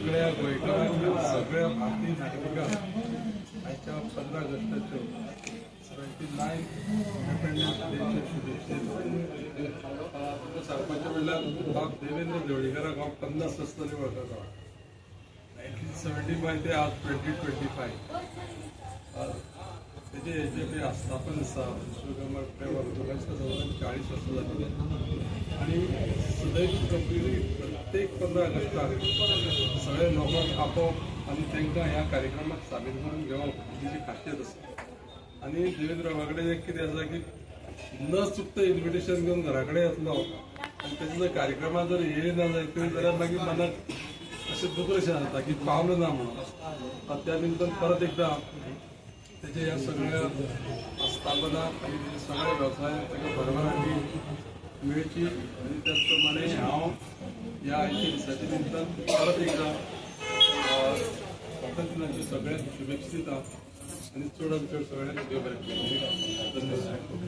सगळ्या गोंयकारांक सगळ्या भारतीय नागरिकांक आयच्या 15 ऑगस्टाच्यो 79th इंडिपेंडन्स डेच्यो शुभेच्छा सांगपाचें म्हणल्यार हांव देवेंद्र ढवळीकराक हांव 50 आसतना वळखता 1975 ते आज 2025 तेजे हेजे आस्थापन आसा विश्वकर्मा वर्तुळाच्या 40 वर्सां जाली आनी सदैव कंप्लीटली प्रत्येक 15 ऑगस्टाक सगळे लोकांक आपोवप आनी तांकां ह्या कार्यक्रमाक सामील करून घेवप ही खासियत आसा। आनी देवेंद्र बाबा कडेन एक कितें आसा की न चुकता इन्विटेशन घेवन घरा कडेन येतलो आनी तेजे जर कार्यक्रमाक जर येयना जाल्यार मागीर मनाक अशें दुखशें जाता की पावलो ना म्हणून त्या निमतान परत एकदां तेजे ह्या सगळ्या आस्थापनाक आनी तेजे सगळ्या वेवसायाक ताका भरभराटी मेळची आनी त्याच प्रमाणे हांव ह्या आयच्या दिसाच्या निमतान परत एकदां स्वातंत्र्य दिनाच्यो सगळ्यांक शुभेच्छा दिता आनी चडांत चड सगळ्यांक देव बरें करूं। धन्यवाद।